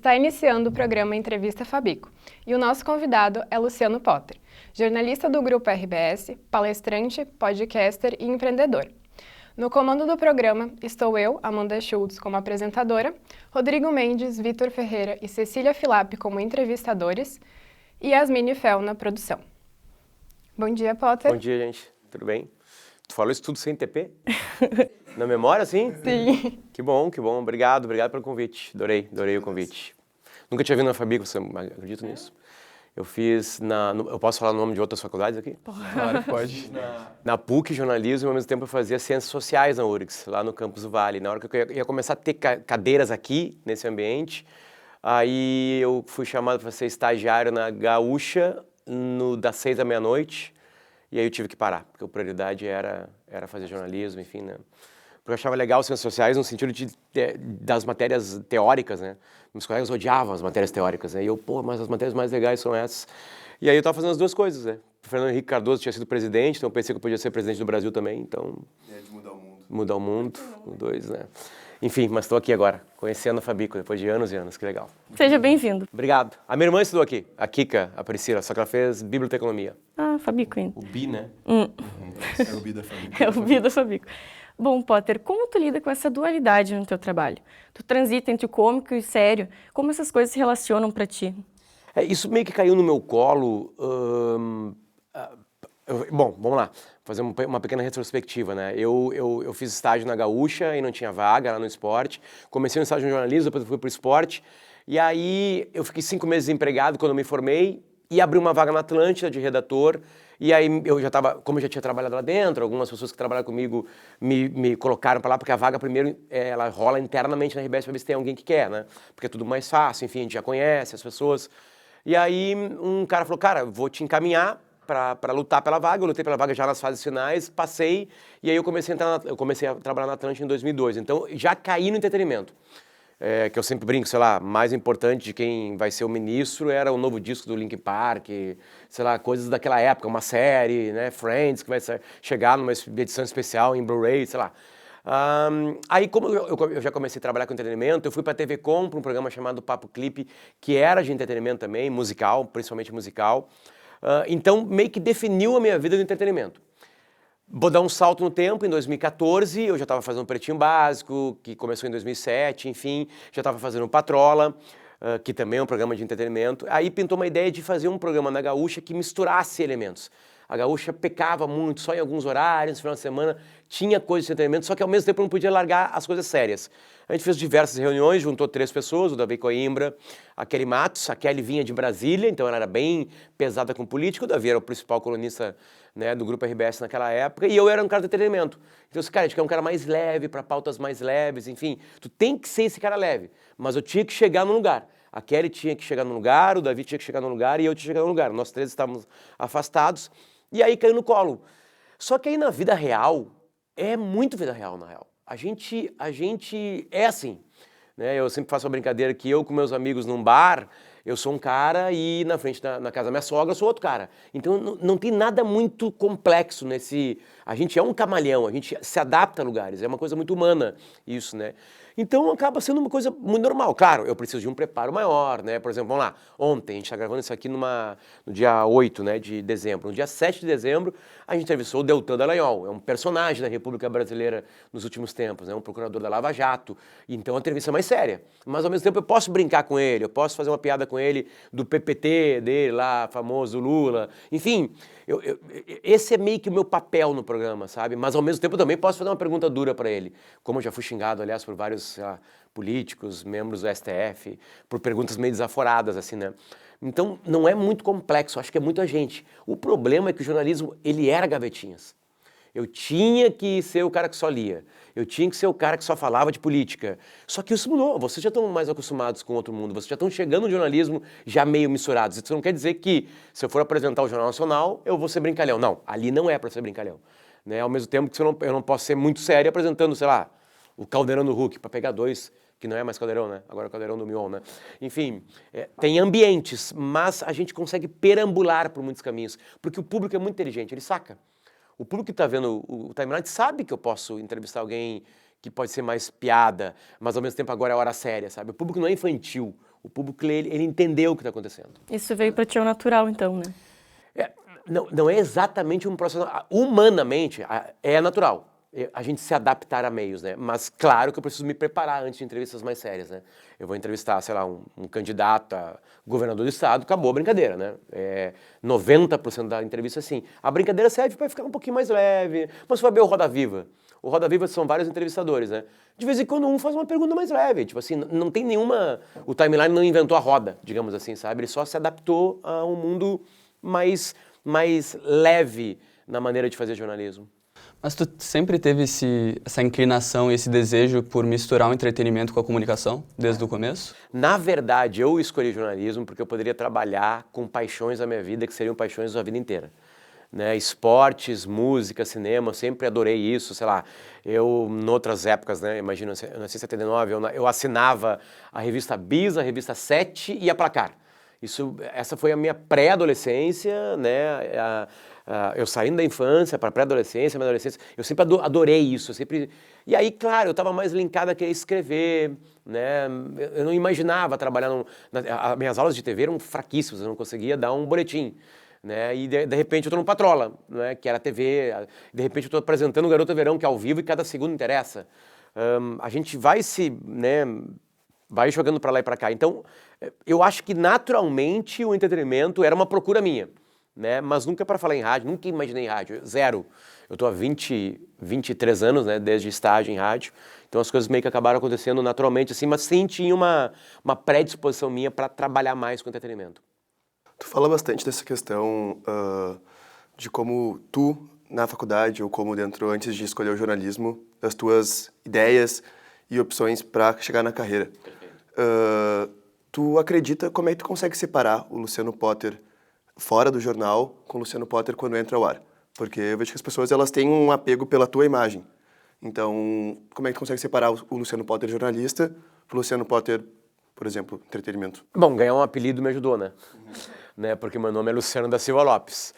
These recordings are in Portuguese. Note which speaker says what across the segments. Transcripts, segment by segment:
Speaker 1: Está iniciando o programa Entrevista Fabico e o nosso convidado é Luciano Potter, jornalista do Grupo RBS, palestrante, podcaster e empreendedor. No comando do programa estou eu, Amanda Schultz, como apresentadora, Rodrigo Mendes, Vitor Ferreira e Cecília Filap como entrevistadores e Yasmine Fel na produção. Bom dia, Potter.
Speaker 2: Bom dia, gente. Tudo bem? Tu falou isso tudo sem TP? Na memória, sim?
Speaker 1: Sim.
Speaker 2: Que bom. Obrigado pelo convite. Adorei o convite. Nunca tinha vindo na Fabico, você acredita nisso? Eu fiz eu posso falar o nome de outras faculdades aqui?
Speaker 3: Claro, pode.
Speaker 2: Na PUC, jornalismo, e ao mesmo tempo eu fazia ciências sociais na URGS, lá no Campus do Vale. Na hora que eu ia começar a ter cadeiras aqui, nesse ambiente, aí eu fui chamado para ser estagiário na Gaúcha, das 6 da meia-noite, e aí eu tive que parar, porque a prioridade era fazer jornalismo, enfim, né? Porque eu achava legal ciências sociais no sentido das matérias teóricas, né? Meus colegas odiavam as matérias teóricas, né? E eu, mas as matérias mais legais são essas. E aí eu estava fazendo as duas coisas, né? O Fernando Henrique Cardoso tinha sido presidente, então eu pensei que eu podia ser presidente do Brasil também, então...
Speaker 3: É de mudar o mundo.
Speaker 2: Mudar o mundo, os dois, né? Enfim, mas estou aqui agora, conhecendo a Fabico, depois de anos e anos, que legal.
Speaker 4: Seja bem-vindo.
Speaker 2: Obrigado. A minha irmã estudou aqui, a Kika, a Priscila, só que ela fez biblioteconomia.
Speaker 4: Ah, Fabico ainda.
Speaker 2: O bi, né?
Speaker 3: É o Bi da família.
Speaker 4: É o vida Fabico. Bom, Potter, como tu lida com essa dualidade no teu trabalho? Tu transita entre o cômico e o sério. Como essas coisas se relacionam pra ti?
Speaker 2: Isso meio que caiu no meu colo. Bom, vamos lá, fazer uma pequena retrospectiva, né? Eu fiz estágio na Gaúcha e não tinha vaga lá no esporte. Comecei no estágio de jornalismo, depois eu fui pro esporte. E aí eu fiquei 5 meses desempregado quando eu me formei e abri uma vaga na Atlântida de redator. E aí eu já estava, como eu já tinha trabalhado lá dentro, algumas pessoas que trabalharam comigo me colocaram para lá, porque a vaga primeiro ela rola internamente na RBS para ver se tem alguém que quer, né? Porque é tudo mais fácil, enfim, a gente já conhece as pessoas. E aí um cara falou, cara, vou te encaminhar para lutar pela vaga. Eu lutei pela vaga já nas fases finais, passei, e aí eu comecei a trabalhar na Atlântida em 2002. Então já caí no entretenimento. Que eu sempre brinco, sei lá, mais importante de quem vai ser o ministro era o novo disco do Linkin Park, sei lá, coisas daquela época, uma série, né, Friends, que vai chegar numa edição especial em Blu-ray, sei lá. Aí como eu já comecei a trabalhar com entretenimento, eu fui para a TV Com, para um programa chamado Papo Clipe, que era de entretenimento também, musical, principalmente musical. Então meio que definiu a minha vida do entretenimento. Vou dar um salto no tempo, em 2014 eu já estava fazendo um Pretinho Básico, que começou em 2007, enfim, já estava fazendo Patrola, que também é um programa de entretenimento. Aí pintou uma ideia de fazer um programa na Gaúcha que misturasse elementos. A Gaúcha pecava muito, só em alguns horários, no final de semana, tinha coisa de entretenimento, só que ao mesmo tempo não podia largar as coisas sérias. A gente fez diversas reuniões, juntou 3 pessoas, o Davi Coimbra, a Kelly Matos, a Kelly vinha de Brasília, então ela era bem pesada com política, o Davi era o principal colunista, né, do Grupo RBS naquela época, e eu era um cara de entretenimento. Então, cara, a gente quer um cara mais leve, para pautas mais leves, enfim, tu tem que ser esse cara leve, mas eu tinha que chegar num lugar. A Kelly tinha que chegar num lugar, o Davi tinha que chegar num lugar e eu tinha que chegar num lugar. Nós 3 estávamos afastados, e aí caiu no colo. Só que aí na vida real, é muito vida real, na real. A gente é assim, né? Eu sempre faço uma brincadeira que eu com meus amigos num bar, eu sou um cara e na frente na casa da minha sogra eu sou outro cara. Então não tem nada muito complexo nesse... A gente é um camaleão, a gente se adapta a lugares, é uma coisa muito humana isso, né? Então acaba sendo uma coisa muito normal. Claro, eu preciso de um preparo maior, né? Por exemplo, vamos lá, ontem, a gente está gravando isso aqui no dia 8, né, de dezembro. No dia 7 de dezembro, a gente entrevistou o Deltan Dallagnol, é um personagem da República Brasileira nos últimos tempos, né? Um procurador da Lava Jato. Então a entrevista é mais séria. Mas ao mesmo tempo eu posso brincar com ele, eu posso fazer uma piada com ele do PPT dele lá, famoso Lula. Enfim, esse é meio que o meu papel no programa, sabe? Mas ao mesmo tempo eu também posso fazer uma pergunta dura para ele. Como eu já fui xingado, aliás, por vários, sei lá, políticos, membros do STF, por perguntas meio desaforadas, assim, né? Então, não é muito complexo, acho que é muita gente. O problema é que o jornalismo, ele era gavetinhas. Eu tinha que ser o cara que só lia. Eu tinha que ser o cara que só falava de política. Só que isso mudou. Vocês já estão mais acostumados com outro mundo. Vocês já estão chegando no jornalismo já meio misturados. Isso não quer dizer que, se eu for apresentar o Jornal Nacional, eu vou ser brincalhão. Não, ali não é para ser brincalhão. Né? Ao mesmo tempo que eu não posso ser muito sério apresentando, sei lá, o Caldeirão do Hulk, para pegar 2, que não é mais Caldeirão, né? Agora é o Caldeirão do Mion, né? Enfim, tem ambientes, mas a gente consegue perambular por muitos caminhos. Porque o público é muito inteligente, ele saca. O público que está vendo o timeline sabe que eu posso entrevistar alguém que pode ser mais piada, mas ao mesmo tempo agora é hora séria, sabe? O público não é infantil, O público, ele entendeu o que está acontecendo.
Speaker 4: Isso veio para ti ao natural, então, né?
Speaker 2: Não é exatamente um processo. Humanamente, é natural a gente se adaptar a meios, né? Mas claro que eu preciso me preparar antes de entrevistas mais sérias, né? Eu vou entrevistar, sei lá, um candidato a governador do estado, acabou a brincadeira, né? 90% da entrevista, assim. A brincadeira serve para ficar um pouquinho mais leve. Mas você vai ver o Roda Viva. O Roda Viva são vários entrevistadores, né? De vez em quando um faz uma pergunta mais leve. Tipo assim, não tem nenhuma... O Timeline não inventou a roda, digamos assim, sabe? Ele só se adaptou a um mundo mais leve na maneira de fazer jornalismo.
Speaker 5: Mas tu sempre teve essa inclinação, esse desejo por misturar o entretenimento com a comunicação, desde o começo?
Speaker 2: Na verdade, eu escolhi jornalismo porque eu poderia trabalhar com paixões da minha vida, que seriam paixões da vida inteira. Né? Esportes, música, cinema, eu sempre adorei isso, sei lá. Eu, em outras épocas, né, imagina, eu nasci em 79, eu assinava a revista Bis, a revista 7 e a Placar. Essa foi a minha pré-adolescência, né? Eu saindo da infância para pré-adolescência, minha adolescência, eu sempre adorei isso, E aí, claro, eu estava mais linkado a querer escrever, né? Eu não imaginava trabalhar as minhas aulas de TV eram fraquíssimas, eu não conseguia dar um boletim, né? E de repente eu estou no Patrola, né? Que era TV, de repente eu estou apresentando o Garota Verão, que é ao vivo e cada segundo interessa. A gente vai vai jogando para lá e para cá. Então, eu acho que naturalmente o entretenimento era uma procura minha, né? Mas nunca para falar em rádio, nunca imaginei em rádio, zero. Eu estou há 23 anos, né, desde estágio em rádio, então as coisas meio que acabaram acontecendo naturalmente, assim, mas sim tinha uma predisposição minha para trabalhar mais com entretenimento.
Speaker 3: Tu fala bastante dessa questão de como tu, na faculdade, ou como antes de escolher o jornalismo, das tuas ideias e opções para chegar na carreira. Tu acredita, como é que tu consegue separar o Luciano Potter fora do jornal com o Luciano Potter quando entra ao ar? Porque eu vejo que as pessoas elas têm um apego pela tua imagem. Então, como é que tu consegue separar o Luciano Potter jornalista do Luciano Potter, por exemplo, entretenimento?
Speaker 2: Bom, ganhar um apelido me ajudou, né? Né? Porque meu nome é Luciano da Silva Lopes.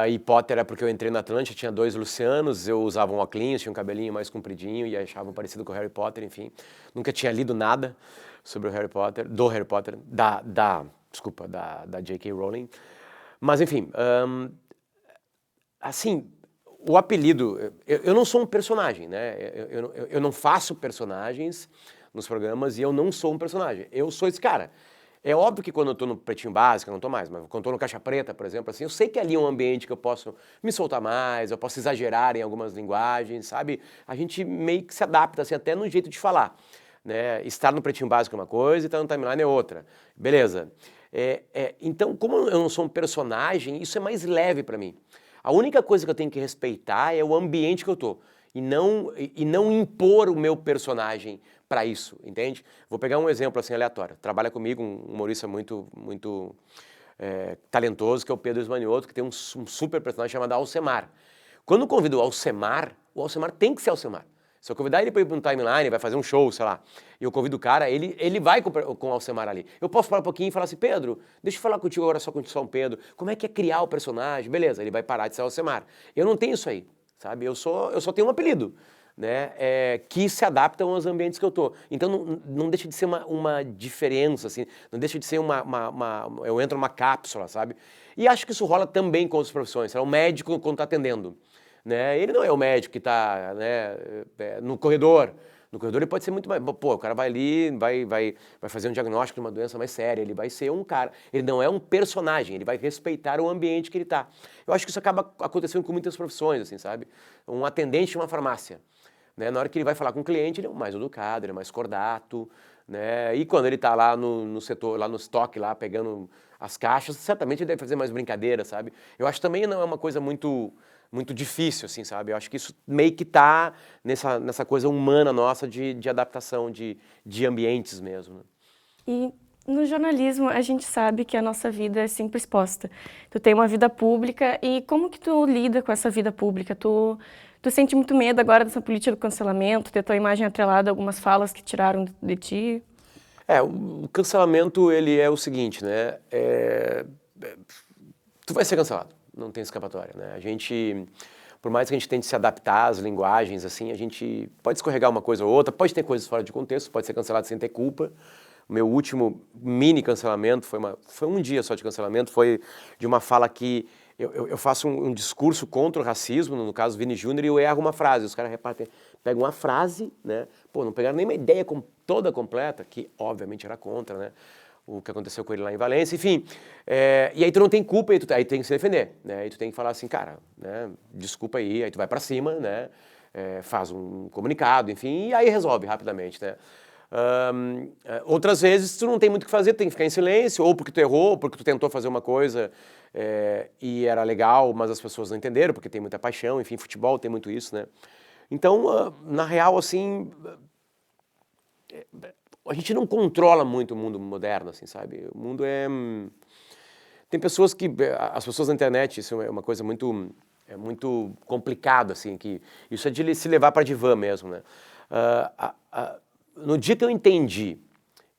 Speaker 2: E Potter é porque eu entrei na Atlântida, tinha 2 Lucianos, eu usava um óculos, tinha um cabelinho mais compridinho e achavam parecido com o Harry Potter, enfim. Nunca tinha lido nada sobre o Harry Potter, da J.K. Rowling. Mas, enfim, assim, o apelido, eu não sou um personagem, né? Eu não faço personagens nos programas e eu não sou um personagem. Eu sou esse cara. É óbvio que quando eu tô no Pretinho Básico, eu não tô mais, mas quando eu tô no Caixa Preta, por exemplo, assim, eu sei que ali é um ambiente que eu posso me soltar mais, eu posso exagerar em algumas linguagens, sabe? A gente meio que se adapta, assim, até no jeito de falar, né? Estar no Pretinho Básico é uma coisa e estar no Timeline é outra. Beleza. Então, como eu não sou um personagem, isso é mais leve para mim. A única coisa que eu tenho que respeitar é o ambiente que eu tô e não impor o meu personagem para isso, entende? Vou pegar um exemplo assim aleatório. Trabalha comigo um humorista muito talentoso, que é o Pedro Esmanioto, que tem um super personagem chamado Alcemar. Quando eu convido o Alcemar tem que ser Alcemar. Se eu convidar ele para ir para um Timeline, vai fazer um show, sei lá, e eu convido o cara, ele vai com o Alcemar ali. Eu posso falar um pouquinho e falar assim, Pedro, deixa eu falar contigo agora só com São Pedro, como é que é criar o personagem? Beleza, ele vai parar de ser Alcemar. Eu não tenho isso aí, sabe? Eu só tenho um apelido, né? Que se adaptam aos ambientes que eu tô. Então não deixa de ser uma diferença, assim, não deixa de ser eu entro numa cápsula, sabe? E acho que isso rola também com outras profissões, o médico quando está atendendo. Né? Ele não é o médico que está, né, no corredor. No corredor ele pode ser muito mais... Pô, o cara vai ali, vai fazer um diagnóstico de uma doença mais séria, ele vai ser um cara... Ele não é um personagem, ele vai respeitar o ambiente que ele está. Eu acho que isso acaba acontecendo com muitas profissões, assim, sabe? Um atendente de uma farmácia, né? Na hora que ele vai falar com o cliente, ele é mais educado, ele é mais cordato, né? E quando ele está lá no setor, lá no estoque, lá pegando as caixas, certamente ele deve fazer mais brincadeira, sabe? Eu acho que também não é uma coisa muito difícil, assim, sabe? Eu acho que isso meio que tá nessa coisa humana nossa de adaptação de ambientes mesmo. Né?
Speaker 4: E no jornalismo a gente sabe que a nossa vida é sempre exposta. Tu tem uma vida pública e como que tu lida com essa vida pública? Tu sente muito medo agora dessa política do cancelamento, ter tua imagem atrelada a algumas falas que tiraram de ti?
Speaker 2: O cancelamento, ele é o seguinte, né? Tu vai ser cancelado. Não tem escapatória, né? A gente, por mais que a gente tente se adaptar às linguagens, assim, a gente pode escorregar uma coisa ou outra, pode ter coisas fora de contexto, pode ser cancelado sem ter culpa, O meu último mini cancelamento, foi um dia só de cancelamento, foi de uma fala que eu faço um discurso contra o racismo, no caso Vini Júnior, e eu erro uma frase. Os caras pegam uma frase, né? Pô, não pegaram nem uma ideia toda completa, que obviamente era contra, né? O que aconteceu com ele lá em Valência, enfim. E aí tu não tem culpa, aí tu tem que se defender, né? Aí tu tem que falar assim, cara, né? Desculpa aí tu vai pra cima, né? Faz um comunicado, enfim, e aí resolve rapidamente, né? Outras vezes tu não tem muito o que fazer, tu tem que ficar em silêncio, ou porque tu errou, ou porque tu tentou fazer uma coisa e era legal, mas as pessoas não entenderam, porque tem muita paixão, enfim, futebol tem muito isso, né? Então, na real, assim, a gente não controla muito o mundo moderno, assim, sabe? O mundo tem pessoas que, as pessoas na internet, isso é uma coisa muito complicado, assim, que isso é de se levar para divã mesmo, né? No dia que eu entendi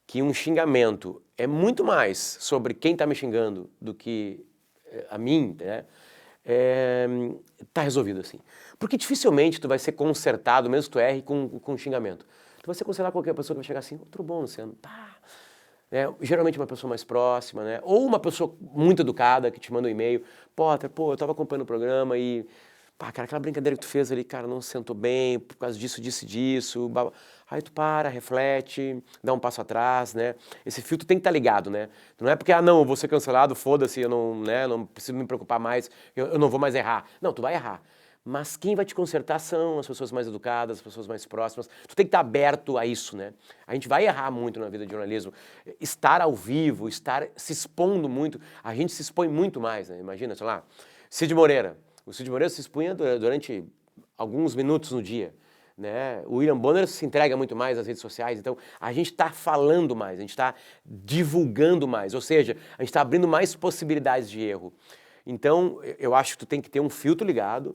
Speaker 2: que um xingamento é muito mais sobre quem está me xingando do que a mim, né? Tá resolvido, assim. Porque dificilmente tu vai ser consertado, mesmo que tu erre, com xingamento. Tu vai ser consertado com qualquer pessoa que vai chegar assim, tudo bom, Luciano? Tá. Geralmente uma pessoa mais próxima, né? Ou uma pessoa muito educada que te manda um e-mail. Potter, eu tava acompanhando o programa e... Pá, cara, aquela brincadeira que tu fez ali, cara, não se sentou bem por causa disso, disso. Aí tu para, reflete, dá um passo atrás, né? Esse filtro tem que estar ligado, né? Não é porque, não, eu vou ser cancelado, foda-se, eu não preciso me preocupar mais, eu não vou mais errar. Não, tu vai errar. Mas quem vai te consertar são as pessoas mais educadas, as pessoas mais próximas. Tu tem que estar aberto a isso, né? A gente vai errar muito na vida de jornalismo. Estar ao vivo, estar se expondo muito, a gente se expõe muito mais, né? Imagina, sei lá, Cid Moreira. O Cid Moreira se expunha durante alguns minutos no dia, né? O William Bonner se entrega muito mais nas redes sociais, então a gente está falando mais, a gente está divulgando mais, ou seja, a gente está abrindo mais possibilidades de erro. Então, eu acho que tu tem que ter um filtro ligado,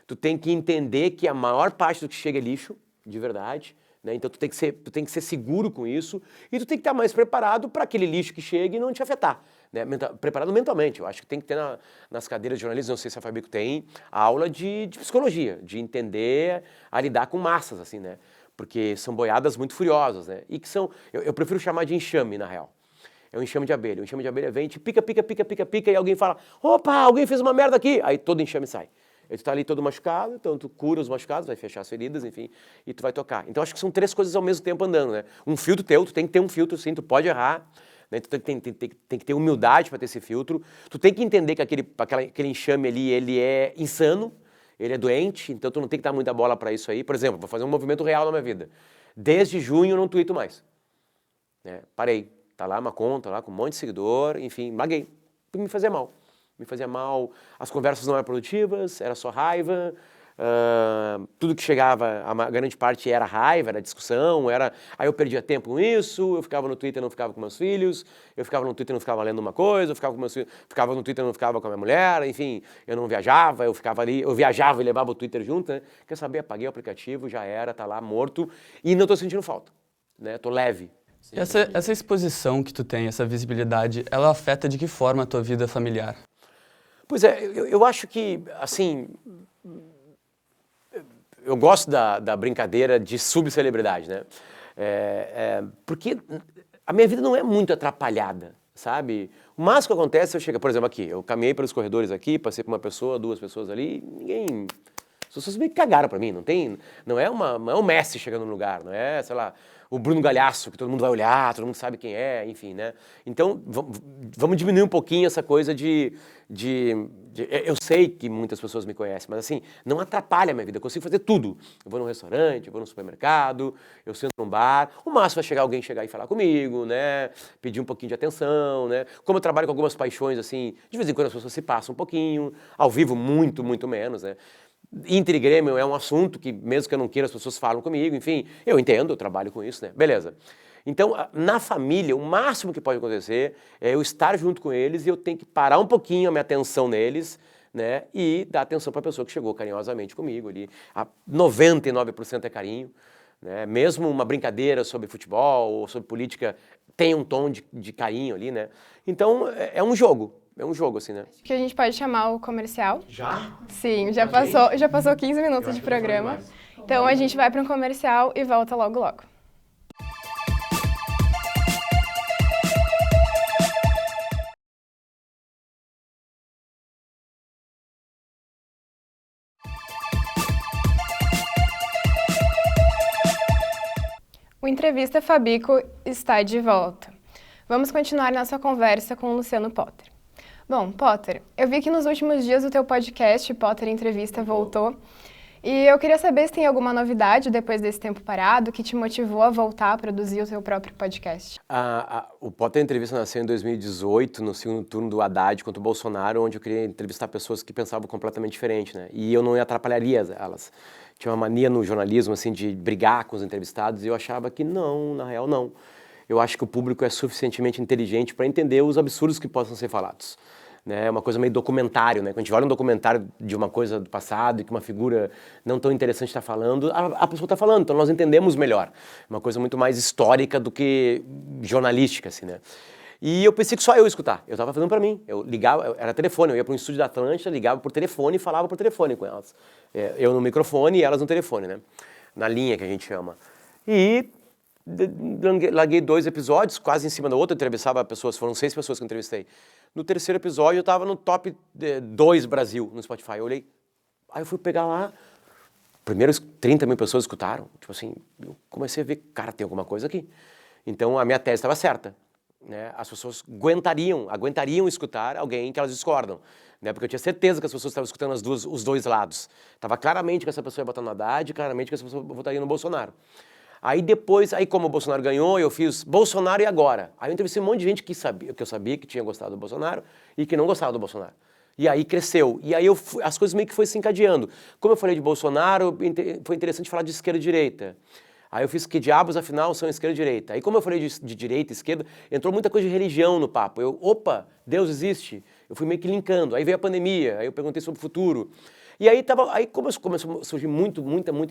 Speaker 2: tu tem que entender que a maior parte do que chega é lixo, de verdade, né? Então tu tem que ser seguro com isso e tu tem que estar mais preparado para aquele lixo que chega e não te afetar. Né? Preparado mentalmente, eu acho que tem que ter nas cadeiras de jornalismo, não sei se a Fabico tem, aula de psicologia, de entender a lidar com massas, assim, né? Porque são boiadas muito furiosas, né? E que são, eu prefiro chamar de enxame, na real. É um enxame de abelha. O enxame de abelha vem, te pica, e alguém fala, opa, alguém fez uma merda aqui. Aí todo enxame sai. Aí tu tá ali todo machucado, então tu cura os machucados, vai fechar as feridas, enfim, e tu vai tocar. Então acho que são três coisas ao mesmo tempo andando, né? Um filtro teu, tu tem que ter um filtro, sim, tu pode errar, né? Tu tem que ter humildade para ter esse filtro. Tu tem que entender que aquele enxame ali, ele é insano, ele é doente, então tu não tem que dar muita bola para isso aí. Por exemplo, vou fazer um movimento real na minha vida. Desde junho eu não tuito mais. Né? Parei. Tá lá uma conta, lá com um monte de seguidor, enfim, larguei. Me fazia mal. Me fazia mal, as conversas não eram produtivas, era só raiva, tudo que chegava, a grande parte era raiva, era discussão, aí eu perdia tempo com isso, eu ficava no Twitter e não ficava com meus filhos, eu ficava no Twitter e não ficava lendo uma coisa, eu ficava com meus filhos, ficava no Twitter e não ficava com a minha mulher, enfim, eu não viajava, eu ficava ali, eu viajava e levava o Twitter junto, né? Quer saber, apaguei o aplicativo, já era, tá lá morto e não tô sentindo falta, né? Tô leve.
Speaker 5: Essa exposição que tu tem, essa visibilidade, ela afeta de que forma a tua vida familiar?
Speaker 2: Pois é, eu acho que, assim, eu gosto da brincadeira de subcelebridade, né? Porque a minha vida não é muito atrapalhada, sabe? O máximo que acontece, eu chego, por exemplo, aqui, eu caminhei pelos corredores aqui, passei por uma pessoa, duas pessoas ali, as pessoas meio que cagaram pra mim, não é o Messi chegando no lugar, não é, sei lá, o Bruno Galhaço, que todo mundo vai olhar, todo mundo sabe quem é, enfim, né? Então, vamos diminuir um pouquinho essa coisa eu sei que muitas pessoas me conhecem, mas assim, não atrapalha a minha vida, eu consigo fazer tudo. Eu vou num restaurante, eu vou num supermercado, eu sento num bar, o máximo é alguém chegar e falar comigo, né? Pedir um pouquinho de atenção, né? Como eu trabalho com algumas paixões, assim, de vez em quando as pessoas se passam um pouquinho, ao vivo muito, muito menos, né? Inter e Grêmio é um assunto que, mesmo que eu não queira, as pessoas falam comigo, enfim, eu entendo, eu trabalho com isso, né? Beleza. Então, na família, o máximo que pode acontecer é eu estar junto com eles e eu tenho que parar um pouquinho a minha atenção neles, né? E dar atenção para a pessoa que chegou carinhosamente comigo ali. 99% é carinho, né? Mesmo uma brincadeira sobre futebol ou sobre política tem um tom de carinho ali, né? Então, é um jogo. É um jogo, assim, né?
Speaker 1: Acho que a gente pode chamar o comercial.
Speaker 2: Já?
Speaker 1: Sim, já passou 15 minutos de programa. Então a gente vai para um comercial e volta logo logo. O Entrevista Fabico está de volta. Vamos continuar nossa conversa com o Luciano Potter. Bom, Potter, eu vi que nos últimos dias o teu podcast, Potter Entrevista, voltou. E eu queria saber se tem alguma novidade depois desse tempo parado que te motivou a voltar a produzir o teu próprio podcast.
Speaker 2: O Potter Entrevista nasceu em 2018, no segundo turno do Haddad contra o Bolsonaro, onde eu queria entrevistar pessoas que pensavam completamente diferente, né? E eu não atrapalharia elas. Tinha uma mania no jornalismo, assim, de brigar com os entrevistados, e eu achava que não, na real, não. Eu acho que o público é suficientemente inteligente para entender os absurdos que possam ser falados. É uma coisa meio documentário, né? Quando a gente olha um documentário de uma coisa do passado e que uma figura não tão interessante está falando, a pessoa está falando, então nós entendemos melhor. Uma coisa muito mais histórica do que jornalística, assim, né? E eu pensei que só eu ia escutar. Eu estava fazendo para mim. Eu ligava, era telefone, eu ia para um estúdio da Atlântida, ligava por telefone e falava por telefone com elas. Eu no microfone e elas no telefone, né? Na linha que a gente chama. E larguei 2 episódios, quase em cima do outro, eu entrevistava pessoas, foram 6 pessoas que eu entrevistei. No terceiro episódio eu estava no top 2 Brasil no Spotify. Eu olhei, aí eu fui pegar lá, primeiros 30 mil pessoas escutaram. Tipo assim, eu comecei a ver, cara, tem alguma coisa aqui. Então a minha tese estava certa, né? As pessoas aguentariam escutar alguém que elas discordam, né? Porque eu tinha certeza que as pessoas estavam escutando os dois lados. Estava claramente que essa pessoa ia votar no Haddad, claramente que essa pessoa votaria no Bolsonaro. Aí depois, como o Bolsonaro ganhou, eu fiz Bolsonaro e agora. Aí eu entrevistei um monte de gente que eu sabia que tinha gostado do Bolsonaro e que não gostava do Bolsonaro. E aí cresceu. E aí as coisas meio que foi se encadeando. Como eu falei de Bolsonaro, foi interessante falar de esquerda e direita. Aí eu fiz que diabos, afinal, são esquerda e direita. Aí como eu falei de direita e esquerda, entrou muita coisa de religião no papo. Opa, Deus existe. Eu fui meio que linkando. Aí veio a pandemia, aí eu perguntei sobre o futuro. E aí como começou a surgir muita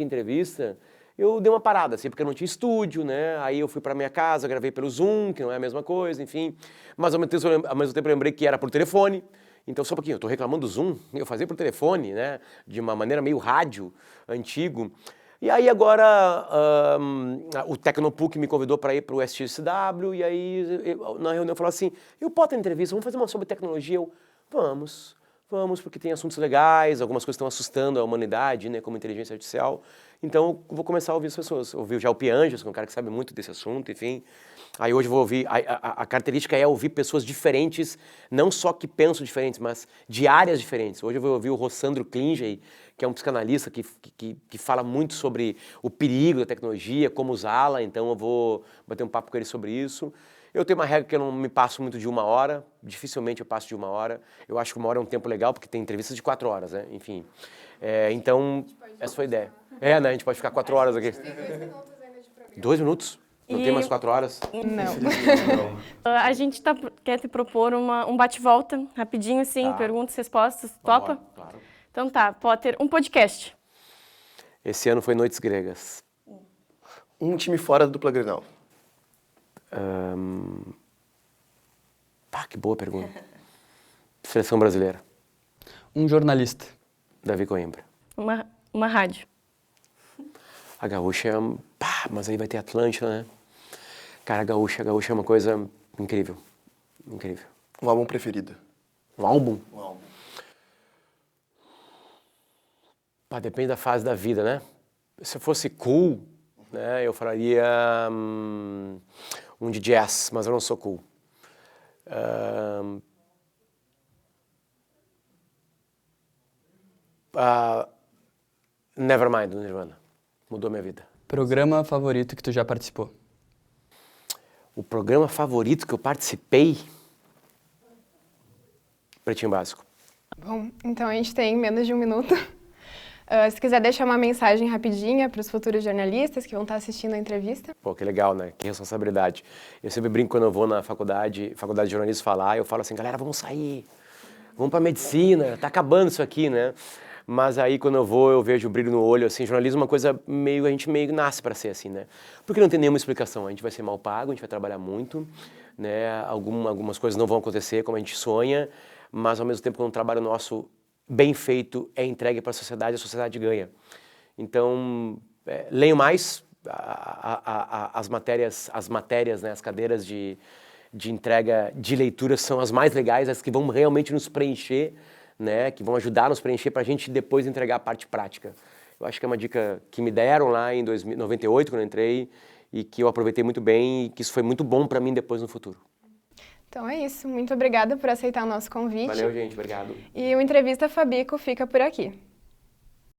Speaker 2: entrevista, eu dei uma parada, assim, porque eu não tinha estúdio, né? Aí eu fui pra minha casa, gravei pelo Zoom, que não é a mesma coisa, enfim. Mas ao mesmo tempo eu lembrei que era por telefone. Então, só um pouquinho, eu tô reclamando do Zoom, eu fazia por telefone, né? De uma maneira meio rádio, antigo. E aí agora o Tecnopuc me convidou para ir para o SXSW, e aí na reunião falou assim, eu posso ter entrevista, vamos fazer uma sobre tecnologia? Vamos, porque tem assuntos legais, algumas coisas estão assustando a humanidade, né, como inteligência artificial. Então, eu vou começar a ouvir as pessoas. Ouvi já o Pianges, que é um cara que sabe muito desse assunto, enfim. Aí hoje eu vou ouvir, a característica é ouvir pessoas diferentes, não só que pensam diferentes, mas de áreas diferentes. Hoje eu vou ouvir o Rossandro Klingey, que é um psicanalista que fala muito sobre o perigo da tecnologia, como usá-la, então eu vou bater um papo com ele sobre isso. Eu tenho uma regra que eu não me passo muito de 1 hora, dificilmente eu passo de 1 hora. Eu acho que 1 hora é um tempo legal, porque tem entrevistas de 4 horas, né? Enfim. Então, essa foi a ideia. Né? A gente pode ficar 4 horas aqui.
Speaker 1: Tem 2 minutos ainda de programa.
Speaker 2: 2 minutos? Não tem mais 4 horas?
Speaker 1: Não.
Speaker 4: A gente quer te propor um bate-volta, rapidinho assim, perguntas e respostas. Topa?
Speaker 2: Claro.
Speaker 4: Então tá, Potter, um podcast.
Speaker 2: Esse ano foi Noites Gregas.
Speaker 3: Um time fora da dupla Grenal.
Speaker 2: Que boa pergunta. Seleção brasileira.
Speaker 5: Um jornalista.
Speaker 2: Davi Coimbra.
Speaker 4: Uma rádio.
Speaker 2: A Gaúcha mas aí vai ter Atlântida, né? Cara, a Gaúcha é uma coisa incrível. Incrível.
Speaker 3: Um álbum preferido.
Speaker 2: Um álbum?
Speaker 3: Um álbum.
Speaker 2: Depende da fase da vida, né? Se eu fosse cool, né, eu falaria um de jazz, mas eu não sou cool. Nevermind, do Nirvana. Mudou minha vida.
Speaker 5: Programa favorito que tu já participou?
Speaker 2: O programa favorito que eu participei? Pretinho Básico.
Speaker 1: Bom, então a gente tem menos de 1 minuto. Se quiser deixar uma mensagem rapidinha para os futuros jornalistas que vão estar assistindo a entrevista.
Speaker 2: Pô, que legal, né? Que responsabilidade. Eu sempre brinco quando eu vou na faculdade de jornalismo falar, eu falo assim, galera, vamos sair, vamos pra medicina, tá acabando isso aqui, né? Mas aí quando eu vou, eu vejo o brilho no olho, assim, jornalismo é uma coisa a gente meio nasce para ser assim, né? Porque não tem nenhuma explicação, a gente vai ser mal pago, a gente vai trabalhar muito, né? Algumas coisas não vão acontecer como a gente sonha, mas ao mesmo tempo quando um trabalho nosso bem feito é entregue para a sociedade ganha. Então, leio mais as matérias, né, as cadeiras de entrega de leitura são as mais legais, as que vão realmente nos preencher, né, que vão ajudar a nos preencher para a gente depois entregar a parte prática. Eu acho que é uma dica que me deram lá em 98, quando eu entrei, e que eu aproveitei muito bem e que isso foi muito bom para mim depois no futuro.
Speaker 1: Então é isso. Muito obrigada por aceitar o nosso convite.
Speaker 2: Valeu, gente. Obrigado.
Speaker 1: E o Entrevista Fabico fica por aqui.